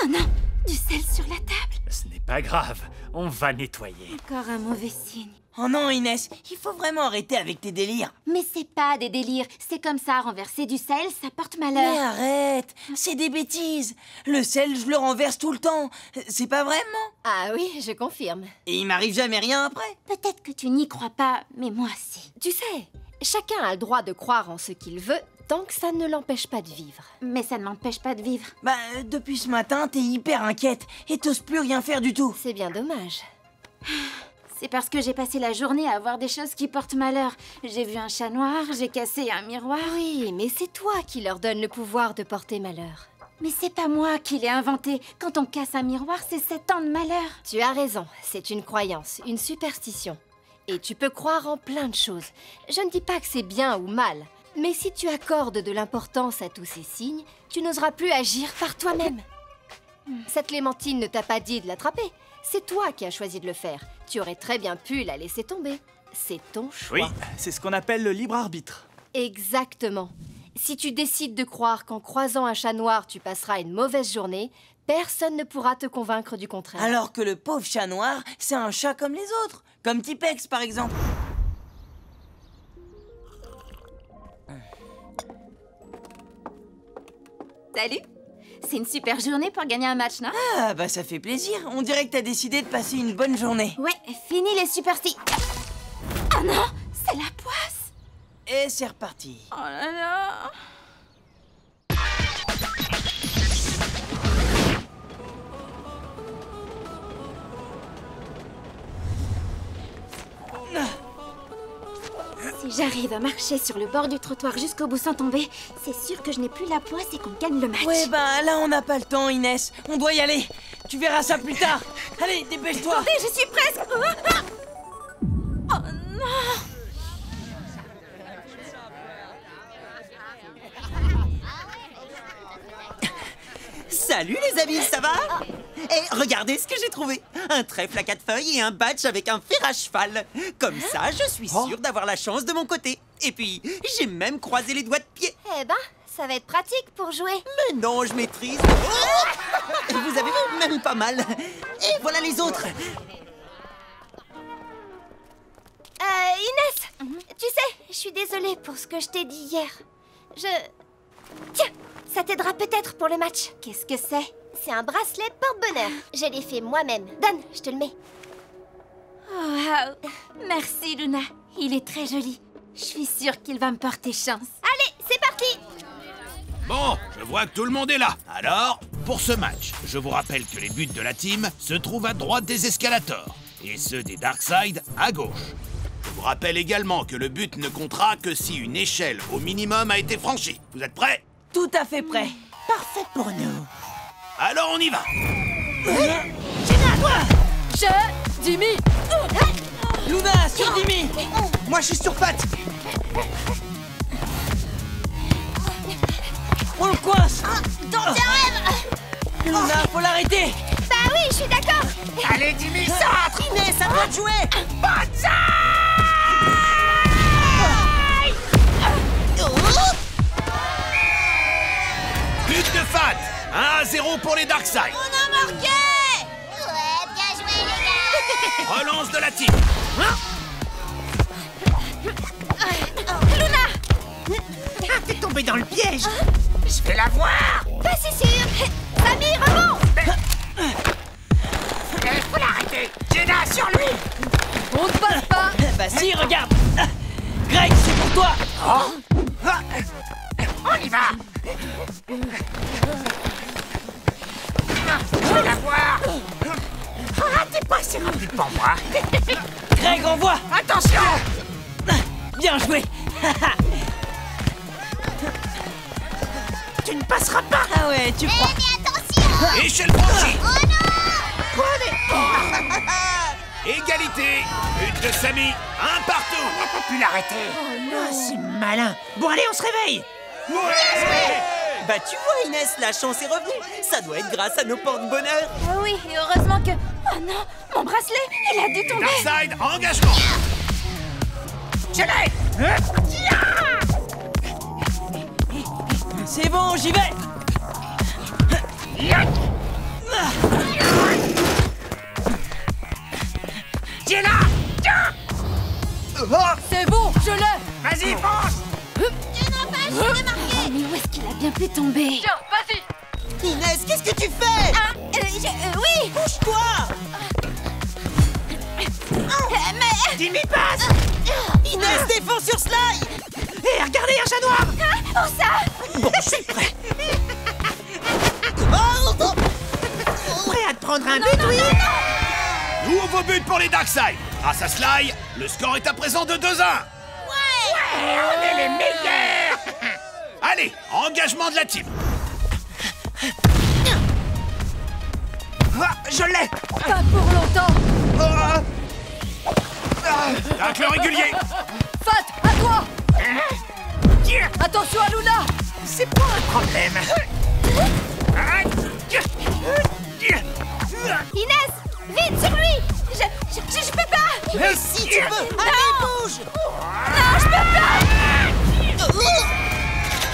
Speaker 10: Oh non, du sel sur la table.
Speaker 11: Ce n'est pas grave, on va nettoyer.
Speaker 10: Encore un mauvais signe.
Speaker 5: Oh non, Inès, il faut vraiment arrêter avec tes délires.
Speaker 10: Mais c'est pas des délires, c'est comme ça, renverser du sel, ça porte
Speaker 5: Mais
Speaker 10: malheur.
Speaker 5: arrête, c'est des bêtises. Le sel, je le renverse tout le temps. C'est pas vraiment.
Speaker 3: Ah oui, je confirme.
Speaker 5: Et il m'arrive jamais rien après.
Speaker 10: Peut-être que tu n'y crois pas, mais moi si.
Speaker 3: Tu sais, chacun a le droit de croire en ce qu'il veut, tant que ça ne l'empêche pas de vivre.
Speaker 10: Mais ça ne m'empêche pas de vivre.
Speaker 5: Bah, depuis ce matin, t'es hyper inquiète et t'oses plus rien faire du tout.
Speaker 3: C'est bien dommage.
Speaker 10: C'est parce que j'ai passé la journée à voir des choses qui portent malheur. J'ai vu un chat noir, j'ai cassé un miroir.
Speaker 3: Oui, mais c'est toi qui leur donne le pouvoir de porter malheur.
Speaker 10: Mais c'est pas moi qui l'ai inventé. Quand on casse un miroir, c'est 7 ans de malheur.
Speaker 3: Tu as raison, c'est une croyance, une superstition. Et tu peux croire en plein de choses. Je ne dis pas que c'est bien ou mal, mais si tu accordes de l'importance à tous ces signes, tu n'oseras plus agir par toi-même. Cette Clémentine ne t'a pas dit de l'attraper. C'est toi qui as choisi de le faire. Tu aurais très bien pu la laisser tomber. C'est ton choix.
Speaker 9: Oui, c'est ce qu'on appelle le libre arbitre.
Speaker 3: Exactement. Si tu décides de croire qu'en croisant un chat noir, tu passeras une mauvaise journée, personne ne pourra te convaincre du contraire.
Speaker 5: Alors que le pauvre chat noir, c'est un chat comme les autres. Comme Tipex, par exemple.
Speaker 10: Salut! C'est une super journée pour gagner un match, non?
Speaker 5: Ah, bah ça fait plaisir. On dirait que t'as décidé de passer une bonne journée.
Speaker 10: Ouais, fini les superstitions. Oh non! C'est la poisse!
Speaker 5: Et c'est reparti.
Speaker 10: Oh là là! Si j'arrive à marcher sur le bord du trottoir jusqu'au bout sans tomber, c'est sûr que je n'ai plus la poisse et qu'on gagne le match.
Speaker 5: Ouais, bah là on n'a pas le temps, Inès. On doit y aller. Tu verras ça plus tard. Allez, dépêche-toi.
Speaker 10: Attendez, je suis presque... Oh non!
Speaker 7: Salut les amis, ça va? Et regardez ce que j'ai trouvé. Un trèfle à 4 feuilles et un badge avec un fer à cheval. Comme ça, je suis sûr d'avoir la chance de mon côté. Et puis, j'ai même croisé les doigts de pied.
Speaker 3: Eh ben, ça va être pratique pour jouer.
Speaker 7: Mais non, je maîtrise. Oh, vous avez vu, même pas mal. Et voilà les autres.
Speaker 3: Inès, tu sais, je suis désolée pour ce que je t'ai dit hier. Tiens, ça t'aidera peut-être pour le match.
Speaker 10: Qu'est-ce que c'est?
Speaker 13: c'est un bracelet porte-bonheur. Je l'ai fait moi-même. Donne, je te le mets.
Speaker 10: Oh, wow. Merci, Luna. Il est très joli. Je suis sûre qu'il va me porter chance.
Speaker 13: Allez, c'est parti!
Speaker 6: Bon, je vois que tout le monde est là. Alors, pour ce match, je vous rappelle que les buts de la team se trouvent à droite des escalators et ceux des Darkseid à gauche. Je vous rappelle également que le but ne comptera que si une échelle au minimum a été franchie. Vous êtes prêts?
Speaker 5: Tout à fait prêt. Parfait pour nous.
Speaker 6: Alors on y va.
Speaker 12: Jimmy!
Speaker 5: Luna, sur Jimmy!
Speaker 2: Moi, je suis sur Fat.
Speaker 5: On le coince!
Speaker 13: Dans tes rêves!
Speaker 5: Luna, faut l'arrêter!
Speaker 13: Bah oui, je suis d'accord!
Speaker 11: Allez, Jimmy, centre!
Speaker 5: Inès, ça doit te jouer!
Speaker 6: But de Fat. 1-0 pour les Darkseid.
Speaker 13: On a marqué! Ouais, bien joué, les gars!
Speaker 6: Relance de la team.
Speaker 13: Luna!
Speaker 11: Ah, t'es tombé dans le piège! Je vais la voir!
Speaker 13: Pas si sûr! Samy, remonte!
Speaker 11: Il faut l'arrêter! Jenna, sur lui!
Speaker 12: On ne passe pas!
Speaker 5: Bah si, regarde! Greg, c'est pour toi!
Speaker 11: On y va! Je vais la voir! Ah, t'es pas assez rapide pour moi!
Speaker 5: Greg, envoie!
Speaker 11: Attention!
Speaker 5: Bien joué!
Speaker 11: Tu ne passeras pas!
Speaker 5: Ah ouais, tu crois?
Speaker 13: Mais attention!
Speaker 6: Échelle franchie.
Speaker 13: Oh non!
Speaker 6: Égalité. But de Samy. 1 partout.
Speaker 11: On n'a pas pu l'arrêter! Ah, c'est malin! Bon, allez, on se réveille!
Speaker 7: Bah tu vois Inès, la chance est revenue. Ça doit être grâce à nos porte-bonheur.
Speaker 10: Ah oui, et heureusement que... Oh non, mon bracelet, il a dû tomber.
Speaker 6: Darkseid, engagement.
Speaker 11: Je l'ai!
Speaker 5: C'est bon, j'y vais!
Speaker 11: Jenna!
Speaker 12: C'est bon, je l'ai!
Speaker 11: Vas-y, fonce!
Speaker 13: Tu n'as pas le de marquer!
Speaker 10: Mais où est-ce qu'il a bien pu tomber?
Speaker 12: Tiens, vas-y!
Speaker 7: Inès, qu'est-ce que tu fais?
Speaker 10: Oui!
Speaker 7: Bouge-toi!
Speaker 10: Mais...
Speaker 11: Jimmy, passe!
Speaker 7: Inès, défends sur Sly!
Speaker 11: Hé, regardez, un chat noir!
Speaker 10: Où ça?
Speaker 7: Bon, je suis prêt.
Speaker 11: Prêt à te prendre un but, oui?
Speaker 6: Nouveau but pour les Darkseid. Grâce à Sly, le score est à présent de 2-1.
Speaker 11: Ouais, on est les meilleurs!
Speaker 6: Allez, engagement de la team.
Speaker 11: Ah, je l'ai!
Speaker 12: Pas pour longtemps!
Speaker 6: Tacle régulier.
Speaker 12: Fat, à toi! Attention à Luna!
Speaker 11: C'est pas un problème!
Speaker 13: Inès! Vite, sur lui! Je peux pas!
Speaker 7: Mais si tu veux! Allez, bouge!
Speaker 13: Non, je peux pas!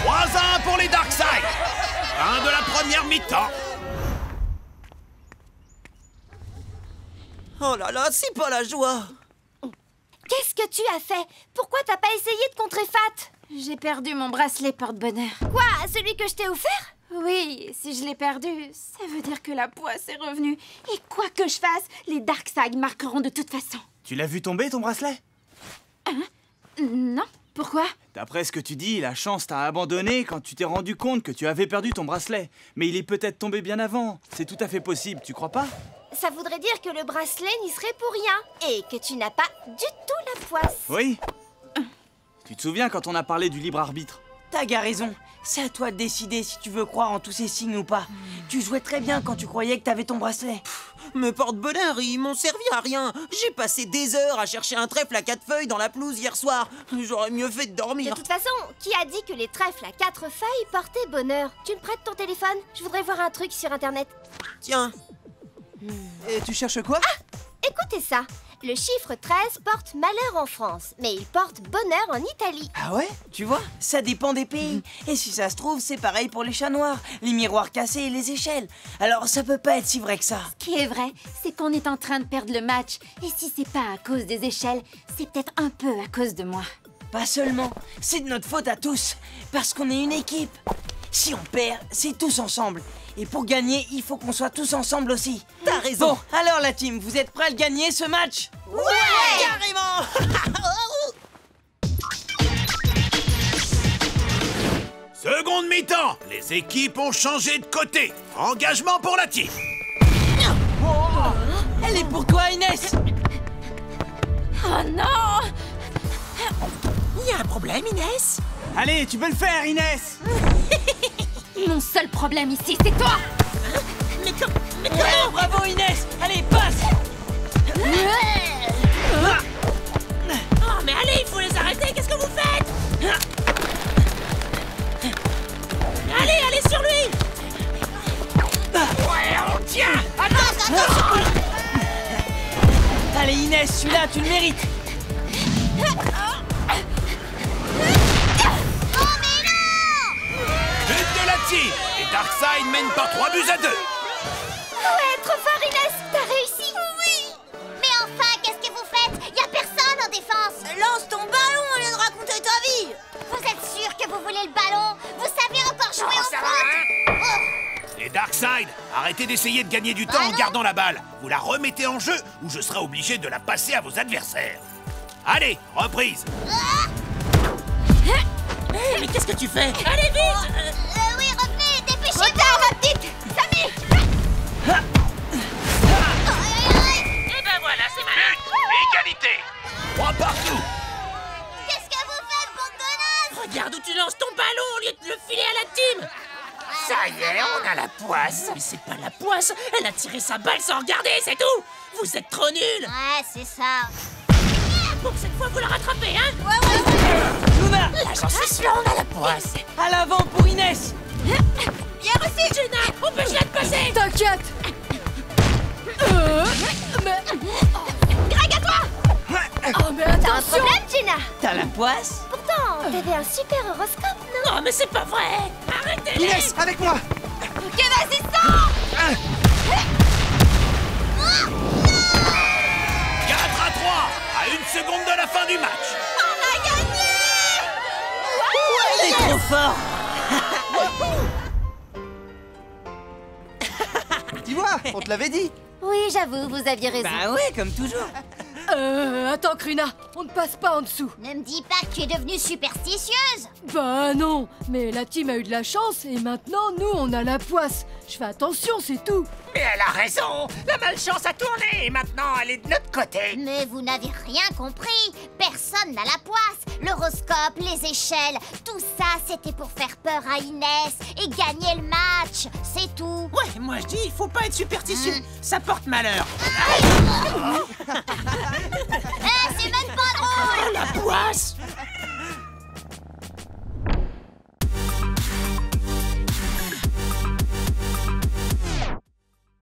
Speaker 6: 3-1 pour les Darkseid. Fin de la première mi-temps.
Speaker 7: Oh là là, c'est pas la joie!
Speaker 13: Qu'est-ce que tu as fait? Pourquoi t'as pas essayé de contrer Fat?
Speaker 10: J'ai perdu mon bracelet porte-bonheur.
Speaker 13: Quoi? Celui que je t'ai offert?
Speaker 10: Oui, si je l'ai perdu, ça veut dire que la poisse est revenue. Et quoi que je fasse, les Darkseid marqueront de toute façon.
Speaker 9: Tu l'as vu tomber, ton bracelet?
Speaker 10: Non, pourquoi?
Speaker 9: D'après ce que tu dis, la chance t'a abandonné quand tu t'es rendu compte que tu avais perdu ton bracelet. Mais il est peut-être tombé bien avant. C'est tout à fait possible, tu crois pas?
Speaker 13: Ça voudrait dire que le bracelet n'y serait pour rien et que tu n'as pas du tout la poisse.
Speaker 9: Oui. Tu te souviens quand on a parlé du libre arbitre?
Speaker 5: T'as raison. C'est à toi de décider si tu veux croire en tous ces signes ou pas. Tu jouais très bien quand tu croyais que t'avais ton bracelet.
Speaker 7: Me porte-bonheur, ils m'ont servi à rien. J'ai passé des heures à chercher un trèfle à 4 feuilles dans la pelouse hier soir. J'aurais mieux fait de dormir.
Speaker 13: De toute façon, qui a dit que les trèfles à 4 feuilles portaient bonheur? Tu me prêtes ton téléphone? Je voudrais voir un truc sur internet.
Speaker 7: Tiens.
Speaker 2: Et tu cherches quoi?
Speaker 13: Écoutez ça. Le chiffre 13 porte malheur en France, mais il porte bonheur en Italie.
Speaker 5: Ah ouais? Tu vois, ça dépend des pays. Et si ça se trouve, c'est pareil pour les chats noirs, les miroirs cassés et les échelles. Alors ça peut pas être si vrai que ça.
Speaker 10: Ce qui est vrai, c'est qu'on est en train de perdre le match. Et si c'est pas à cause des échelles, c'est peut-être un peu à cause de moi.
Speaker 5: Pas seulement, c'est de notre faute à tous, parce qu'on est une équipe. Si on perd, c'est tous ensemble. Et pour gagner, il faut qu'on soit tous ensemble aussi.
Speaker 7: T'as raison.
Speaker 5: Bon, alors la team, vous êtes prêts à le gagner ce match?
Speaker 7: Ouais, carrément.
Speaker 6: Seconde mi-temps, les équipes ont changé de côté. Engagement pour la team.
Speaker 5: Elle est pour toi, Inès.
Speaker 10: Oh non!
Speaker 11: Il y a un problème, Inès?
Speaker 9: Allez, tu peux le faire, Inès.
Speaker 10: Mon seul problème ici, c'est toi!
Speaker 11: Mais
Speaker 5: Ouais, bravo, Inès. Allez, passe.
Speaker 11: Oh, mais allez, il faut les arrêter, qu'est-ce que vous faites? Allez, allez sur lui! Ouais, on tient! Attends!
Speaker 5: Allez, Inès, celui-là, tu le mérites.
Speaker 6: But de la team. Et Darkseid mène par 3-2.
Speaker 3: Ouais, trop fort, Inès! T'as réussi! Oui! Mais enfin, qu'est-ce que vous faites? Y a personne en défense! Lance ton ballon au lieu de raconter ta vie! Vous êtes sûr que vous voulez le ballon? Vous savez encore jouer au foot?
Speaker 6: Et Darkseid, arrêtez d'essayer de gagner du temps en gardant la balle. Vous la remettez en jeu ou je serai obligé de la passer à vos adversaires. Allez, reprise.
Speaker 11: Mais qu'est-ce que tu fais? Allez, vite!
Speaker 3: Oui, revenez, dépêchez-vous! Retard, ma petite! Samy!
Speaker 11: Et ben voilà, c'est malin!
Speaker 6: Égalité. 3 partout.
Speaker 3: Qu'est-ce que vous faites, bande de nazes?
Speaker 11: Regarde où tu lances ton ballon au lieu de le filer à la team! Ça y est, on a la poisse! Mais c'est pas la poisse! Elle a tiré sa balle sans regarder, c'est tout! Vous êtes trop nuls!
Speaker 3: Ouais, c'est ça.
Speaker 11: Bon, cette fois, vous la rattrapez, hein?
Speaker 3: Ouais.
Speaker 5: Luna,
Speaker 11: Là, j'en suis sûr, on a la poisse!
Speaker 5: à l'avant pour Inès.
Speaker 11: Bien reçu, Jenna! Empêche-la de passer!
Speaker 12: T'inquiète. Mais...
Speaker 3: Greg, à toi!
Speaker 12: Oh, mais
Speaker 3: T'as un
Speaker 12: attention!
Speaker 3: problème, Jenna?
Speaker 5: T'as la poisse?
Speaker 3: Pourtant, t'avais un super horoscope, non?
Speaker 11: Non, mais c'est pas vrai! Arrêtez-les!
Speaker 2: Inès, avec moi.
Speaker 3: Ok, vas-y, sors!
Speaker 6: 4-3, à 1 seconde de la fin du match.
Speaker 3: On a gagné!
Speaker 5: Elle est trop fort.
Speaker 2: Tu vois, on te l'avait dit.
Speaker 10: Oui, j'avoue, vous aviez raison.
Speaker 5: Bah ouais, comme toujours.
Speaker 12: Attends, Krina, on ne passe pas en dessous.
Speaker 3: Ne me dis pas que tu es devenue superstitieuse!
Speaker 12: Bah non, mais la team a eu de la chance et maintenant, nous, on a la poisse. Je fais attention, c'est tout.
Speaker 11: Mais elle a raison! La malchance a tourné et maintenant elle est de notre côté!
Speaker 3: Mais vous n'avez rien compris! Personne n'a la poisse! L'horoscope, les échelles, tout ça c'était pour faire peur à Inès et gagner le match! C'est tout!
Speaker 11: Ouais, moi je dis, il faut pas être superstitieux! Ça porte malheur!
Speaker 3: Eh, c'est même pas drôle!
Speaker 11: La poisse!